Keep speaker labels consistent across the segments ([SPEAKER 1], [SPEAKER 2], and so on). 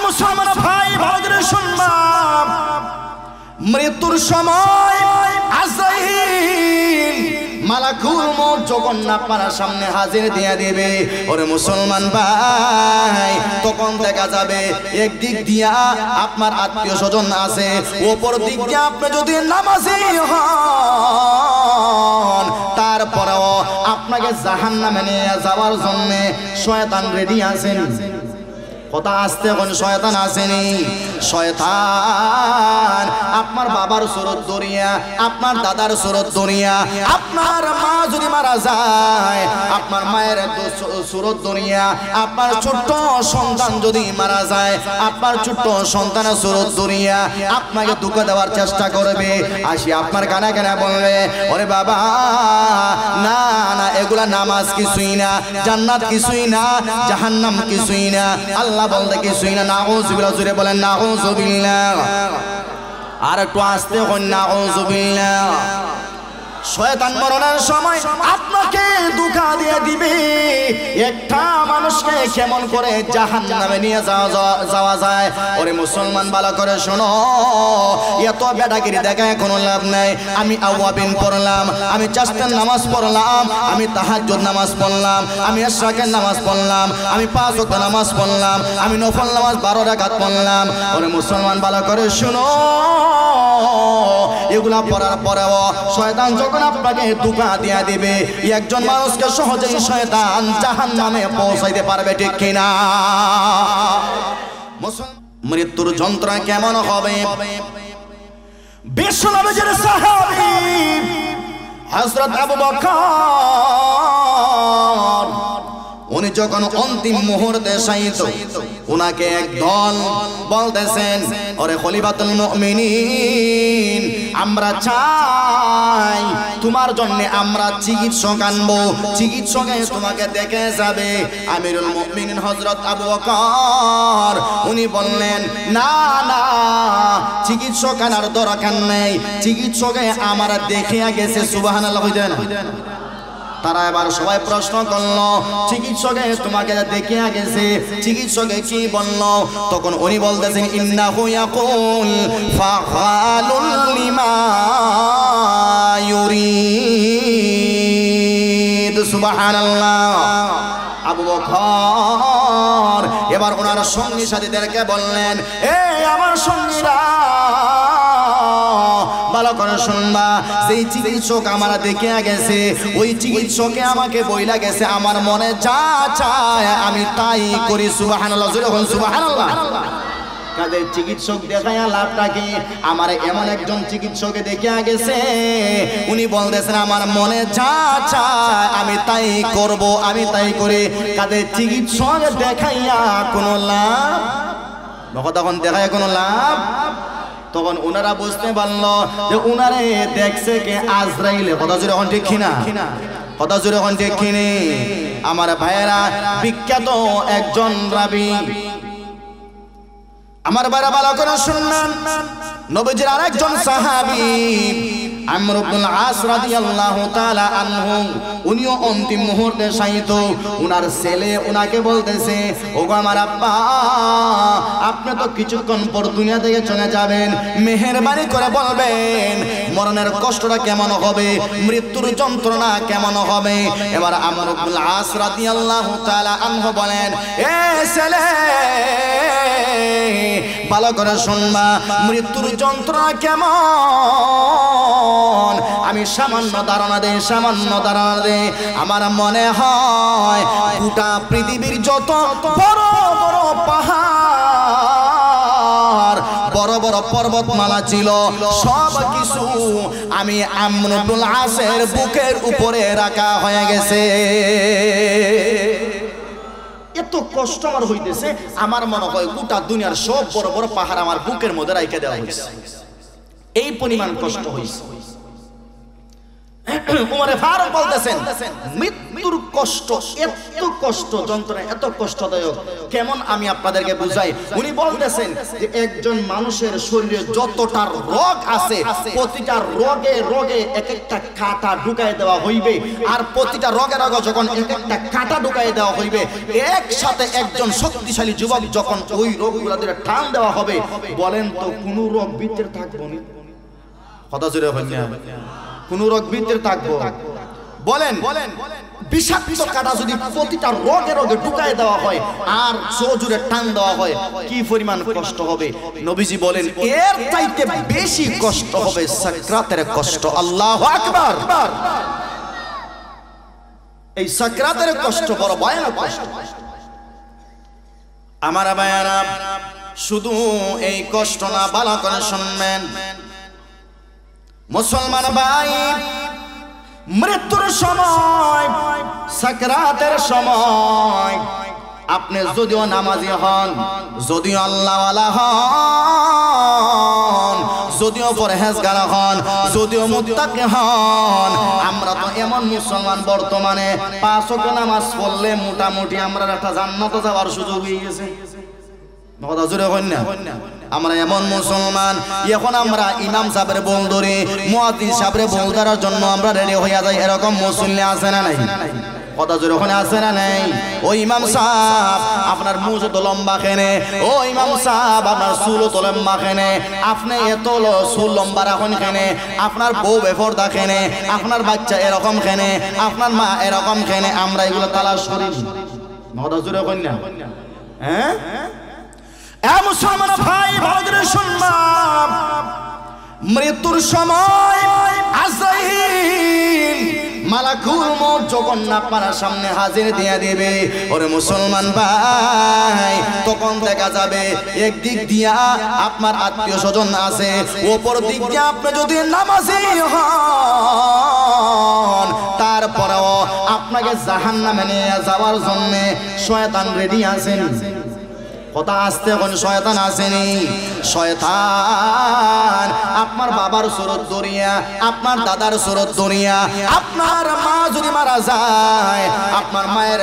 [SPEAKER 1] মুসলমান ভাই ভালো করে শুনবা, মৃত্যুর সময় আজরাইল মালাকুল মউত যখন আপনার সামনে হাজির দিয়ে দেবে, ওরে মুসলমান ভাই, তখন দেখা যাবে একদিক দিয়া আপনার আত্মীয় স্বজন আছে, অপর দিক দিয়ে আপনি যদি নামাজি হন, তারপরেও আপনাকে জাহান্নামে নিয়ে যাওয়ার জন্য শয়তান রেডি আছেন। কথা আসতে এখন শয়তান আসেনি। শয়তান আপনার বাবার সুরত দরিয়া, আপনার দাদার সুরত দরিয়া, আপনার মা যদি মারা যায় আপনার মায়ের সুরত দরিয়া, আপনার ছোট্ট সন্তান যদি মারা যায় আপনার ছোট্ট সন্তানের সুরত দরিয়া আপনাকে দুঃখ দেওয়ার চেষ্টা করবে। আসি আপনার কানে কানে বলবে, ওরে বাবা না না, এগুলা নামাজ কিছুই না, জান্নাত কিছুই না, জাহান্নাম কিছুই না, আল্লাহ বলতে কিছুই না। নাউযুবিল্লাহ, জোরে বলেন নাউযুবিল্লাহ। আর একটু আস্তে বলেন নাউযুবিল্লাহ। শয়তান মরণের সময় আপনাকে ধোঁকা দিয়ে দিবে। একটা মানুষকে কেমন করে জাহান্নামে নিয়ে যাওয়া যায়। ওরে মুসলমান ভালো করে শোনো, এত বেটাগিরি দেখায় কোনো লাভ নাই। আমি আওয়াবিন পড়লাম, আমি চারটার নামাজ পড়লাম, আমি তাহাজ্জুদ নামাজ পড়লাম, আমি ইশরাকের নামাজ পড়লাম, আমি 5 ওয়াক্ত নামাজ পড়লাম, আমি নফল নামাজ 12 রাকাত পড়লাম। ওরে মুসলমান ভালো করে শোনো, এগুলা পড়ার পরেও শয়তান যখন আপনাকে ধোঁকা দিয়ে দিবে, একজন মানুষকে সহজেই শয়তান জাহান্নামে পৌঁছাইতে পারবে, ঠিক কিনা? মৃত্যুর যন্ত্রণা কেমন হবে? বিশ্ব নবীর সাহাবী হযরত আবু বকর, উনি যখন অন্তিম মুহূর্তে শায়িত, উনাকে একদল বলতেছেন, ওরে খলিফাতুল মুমিনিন, আমরা চাই তোমার জন্য আমরা চিকিৎসক আনবো, চিকিৎসকে তোমাকে দেখে যাবে। আমিরুল মুমিনিন হযরত আবু বকর উনি বললেন, না না, চিকিৎসক আনার দরকার নেই, চিকিৎসকে আমার দেখিয়া গেছে। সুবহানাল্লাহ কইতেন। তারা এবার সবাই প্রশ্ন করলো, চিকিৎসকে তোমাকে দেখিয়া গেছে, চিকিৎসকে কি বললো? তখন উনি বলতেছেন, ইন্নাহু ইয়াকুল ফাআলুল লিমা ইউরিদ। সুবহানাল্লাহ। আবু বকর এবার ওনার সঙ্গী সাথীদেরকে বললেন, এই আমার সঙ্গীরা ভালো করে শুনবা, সেই চিকিৎসক আমার দেখে গেছে, ওই চিকিৎসকে আমাকে বইলা গেছে, আমার মনে যা চায় আমি তাই করি। সুবহানাল্লাহ, জোরে বলুন সুবহানাল্লাহ। কাদের চিকিৎসক দেখায়া লাভটা কি? আমার এমন একজন চিকিৎসকে দেখে গেছে, উনি বলতেছেন আমার মনে যা চায় আমি তাই করব, আমি তাই করি। কাদের চিকিৎসক দেখাইয়া কোনো লাভ? তখন দেখায় কোনো লাভ? তখন ওনারা বুঝতে পারলো যে উনারে দেখছে কে? আজরাইলে। কথা জোরে এখন ঠিক কিনা? কথা জোরে এখন ঠিক কিনে? আমার ভাইয়েরা, বিখ্যাত একজন রাবী, আমার ভাইরা ভালো করে শুনবেন, নবীজির আরেকজন সাহাবী আমর ইবনুল আস রাদিয়াল্লাহু তাআলা আনহু, উনিও অন্তিম মুহূর্তে শায়িত। উনার ছেলে উনাকে বলতেছে, ওগো আমার আব্বা, আপনি তো কিছুক্ষণ পর দুনিয়া থেকে চলে যাবেন, মেহেরবানি করে বলবেন মরণের কষ্টটা কেমন হবে, মৃত্যুর যন্ত্রণা কেমন হবে। এবার আমর ইবনুল আস রাদিয়াল্লাহু তাআলা আনহু বলেন, এ ছেলে, ভালো করে শুনবা, মৃত্যুর যন্ত্রণা কেমন আমি সামান্য ধারণা দেই, সামান্য ধারণা দেই। আমার মনে হয় গোটা পৃথিবীর যত বড় বড় পাহাড়, বড় বড় পর্বতমালা ছিল, সব কিছু আমি আমর ইবনুল আসের বুকের উপরে রাখা হয়ে গেছে। এত কষ্ট আমার হইতেছে, আমার মনে হয় গোটা দুনিয়ার সব বড় বড় পাহাড় আমার বুকের মধ্যে রাইখা দেওয়া হয়েছে। এই পরিমাণ কষ্ট হয়েছে। উমরে ফারুক বলতেছেন মৃত্যুর কষ্ট এত কষ্ট যন্ত্রণা এত কষ্টদায়ক কেমন আমি আপনাদেরকে বুঝাই। উনি বলতেছেন যে একজন মানুষের শরীরে যতটা রোগ আছে প্রতিটা রোগে রোগে এক একটা কাঁটা ঢুকাই দেওয়া হইবে, আর প্রতিটা রোগে রোগে যখন এক একটা কাঁটা ঢুকাই দেওয়া হইবে একসাথে একজন শক্তিশালী যুবক যখন ওই রোগগুলো দিয়ে টান দেওয়া হবে, বলেন তো কোন রোগ ভিতরে থাকবো না? কথা জোরে হয় না? কোন রোগ ভিতরে থাকবো? বলেন বিষাক্ত কাঁটা যদি প্রতিটা রোগে রোগে ঢুকায় দেওয়া হয় আর জোরে টান দেওয়া হয় কি পরিমাণ কষ্ট হবে? নবীজি বলেন এর চাইতে বেশি কষ্ট হবে সাকরাতের কষ্ট। আল্লাহু আকবার। এই সাকরাতের কষ্ট বড় ভয়ানক কষ্ট। আমার ভাইয়ারা শুধু এই কষ্ট না, ভালো করে শুনবেন মুসলমান ভাই, মৃত্যুর সময় সাকরাতের সময় আপনি যদিও নামাজি হন, যদিও আল্লাহওয়ালা হন, যদিও পরহেজগার হন, যদিও মুত্তাকি হন, আমরা তো এমন মুসলমান বর্তমানে 5 ওয়াক্ত নামাজ পড়লে মোটামুটি আমরা একটা জান্নাতে যাওয়ার সুযোগ হয়ে গেছে। কথা জোরে হয় না? আমরা এমন মুসলমান এখন আমরা ইমাম সাহেবের বল ধরে মুয়াজ্জিন সাহেবের বল ধরার জন্য আমরা রেডি হয়ে যাই, এরকম মুসল্লি আছে না নাই? কথা জোরে ওখানে আছে না নাই? ও ইমাম সাহেব আপনার মুজ তো লম্বা খেনে, ও ইমাম সাহেব আপনার চুল তো লম্বা খেনে, আপনি এত চুল লম্বা রাখুন খেনে, আপনার বউ বেপরদা খেনে, আপনার বাচ্চা এরকম খেনে, আপনার মা এরকম খেনে, আমরা এগুলো তালাশ করি। কথা জোরে হয় না? হ্যাঁ মুসলমান ভাই ভালো করে শুনবাম, মৃত্যুর সময় আজরাইল মালাকুল মউত যখন আপনার সামনে হাজির দিয়ে দেবে, ওরে মুসলমান ভাই তখন দেখা যাবে একদিক দিয়া আপনার আত্মীয় স্বজন আছে, অপর দিক দিয়ে আপনি যদি নামাজি হন তারপরেও আপনাকে জাহান্নামে নিয়ে যাওয়ার জন্য শয়তান রেডি আছেন। কথা আসতে এখন শয়তান আসেনি। শয়তান আপনার বাবার সুরত দরিয়া, আপনার দাদার সুরত দরিয়া, আপনার মা যদি মারা যায় আপনার মায়ের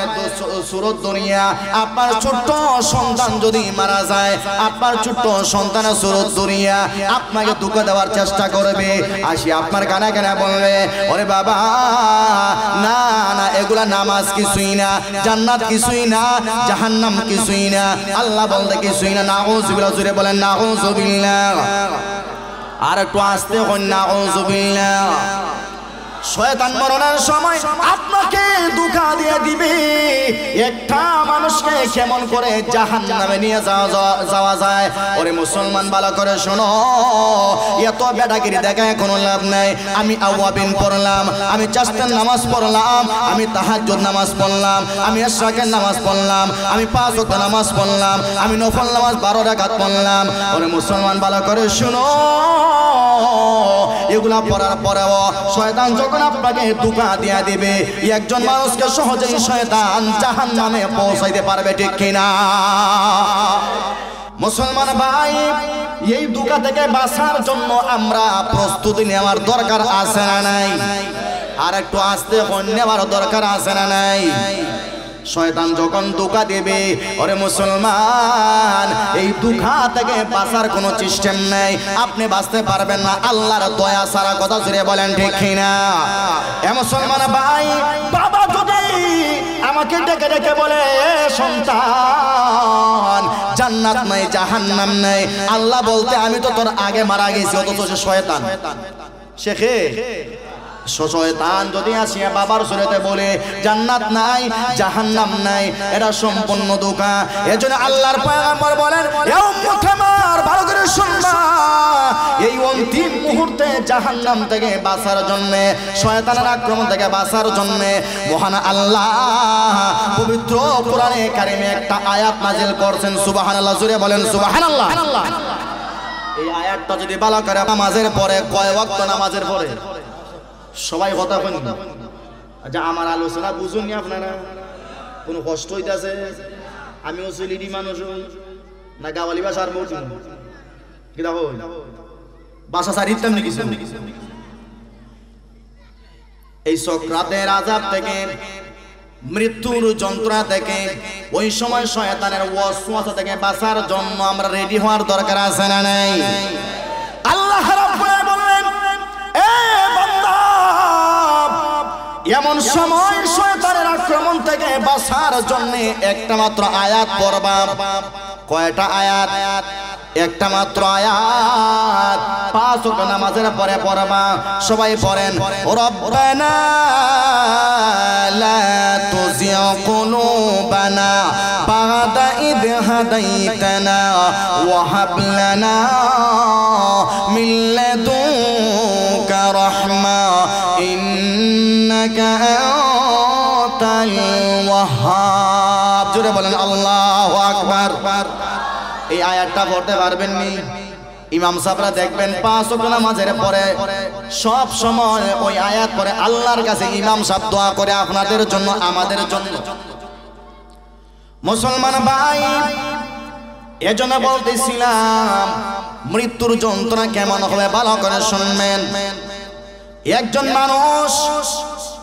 [SPEAKER 1] সুরত দরিয়া, আপনার ছোট্ট সন্তান যদি মারা যায় আপনার ছোট্ট সন্তানের সুরত দরিয়া আপনাকে দুঃখ দেওয়ার চেষ্টা করবে, আসি আপনার কানে কানে বলবে ওরে বাবা না না এগুলা নামাজ কিছুই না, জান্নাত কিছুই না, জাহান্নাম কিছুই না, আল্লাহ বলতে কিছুই না। নাউযুবিল্লাহ, জোরে বলেন নাউযুবিল্লাহ। আর একটু আস্তে হন নাউযুবিল্লাহ। শয়তান মরণের সময় আপনাকে ধোঁকা দিয়ে দিবে। একটা মানুষকে কেমন করে জাহান্নামে নিয়ে যাওয়া যায়। ওরে মুসলমান ভালো করে শোনো, এত বেটাগিরি দেখায় কোনো লাভ নাই। আমি আওয়াবিন পড়লাম, আমি চারটার নামাজ পড়লাম, আমি তাহাজ্জুদ নামাজ পড়লাম, আমি ইশরাকের নামাজ পড়লাম, আমি 5 ওয়াক্ত নামাজ পড়লাম, আমি নফল নামাজ 12 রাকাত পড়লাম। ওরে মুসলমান ভালো করে শোনো, এগুলা পড়ার পরেও শয়তান যখন আপনাকে ধোঁকা দিয়ে দিবে, একজন মানুষকে সহজেই শয়তান জাহান্নামে পৌঁছাইতে পারবে, ঠিক কিনা? মুসলমান ভাই এই ধোঁকা থেকে বাঁচার জন্য আমরা প্রস্তুতি নেওয়ার দরকার আছে না নাই? আর একটু আস্তে নেওয়ার দরকার আছে না নাই? শয়তান যখন ধোঁকা দেবে, ওরে মুসলমান এই ধোঁকা থেকে বাঁচার কোনো সিস্টেম নেই, আপনি বাঁচতে পারবেন না আল্লাহর দয়া ছাড়া। কথা জুড়ে বলেন ঠিক কিনা? এ মুসলমান ভাই, বাবা যদি আমাকে ডেকে ডেকে বলে সন্তান জান্নাত নাই জাহান্নাম নাই, আল্লাহ বলতে আমি তো তোর আগে মারা গেছি, অথচ সে শয়তান শেখে। শয়তান যদি আসিয়া বাবার সুরেতে বলে জান্নাত নাই জাহান্নাম নাই, এটা সম্পূর্ণ ধোঁকা। এজন্য আল্লাহর পয়গম্বর বলেন এ উম্মত আমার ভালো করে শুনবা, এই অন্তিম মুহূর্তে জাহান্নাম থেকে বাঁচার জন্য, শয়তানের আক্রমণ থেকে বাঁচার জন্য মহান আল্লাহ পবিত্র কোরআনে কারিমে একটা আয়াত নাজিল করছেন। সুবহানাল্লাহ, জোরে বলেন সুবহানাল্লাহ। এই আয়াতটা যদি ভালো করে নামাজের পরে, কয় ওয়াক্ত নামাজের পরে? সবাই কথা বলেন। আচ্ছা আমার আলোচনা বুঝুননি আপনারা? কোনো কষ্ট হইতেছে? আমিও সিলিডি মানুষ না গাওয়ালি ভাষার বলছি কি দেখো বাসা সারিতাম নাকি? এই সাকরাতের আযাব থেকে, মৃত্যুর যন্ত্রণা থেকে, ওই সময় শয়তানের ওয়াসওয়াসা থেকে বাঁচার জন্য আমরা রেডি হওয়ার দরকার আছে না নাই? আল্লাহ রাব্বুল আলামিন বলেন, এ বান্দা, এমন সময় শয়তানের আক্রমণ থেকে বাঁচার জন্য একটা মাত্র আয়াত পড়বা। কয়টা আয়াত? একটা মাত্র আয়াত। 5 ওয়াক্ত নামাজের পরে পড়বা। সবাই পড়েন, রব্বানা লা তুযিগ কুলুবানা বা'দা ইদ হাদাইতানা ওয়া হাব লানা মিন লাদুনকা রাহমা ইন্নাকা আনতাল ওয়াহ্হাব। জোরে বলেন আল্লাহু আকবার। এই আয়াতটা পড়তে পারবেন নি? ইমাম সাহেবরা দেখবেন 5 ওয়াক্ত নামাজের পরে সব সময় ওই আয়াত পড়ে আল্লাহর কাছে ইমাম সাহেব দোয়া করে আপনাদের জন্য, আমাদের জন্য। মুসলমান ভাই, এজন্য বলতেছিলাম মৃত্যুর যন্ত্রণা কেমন হবে ভালো করে শুনবেন। একজন মানুষ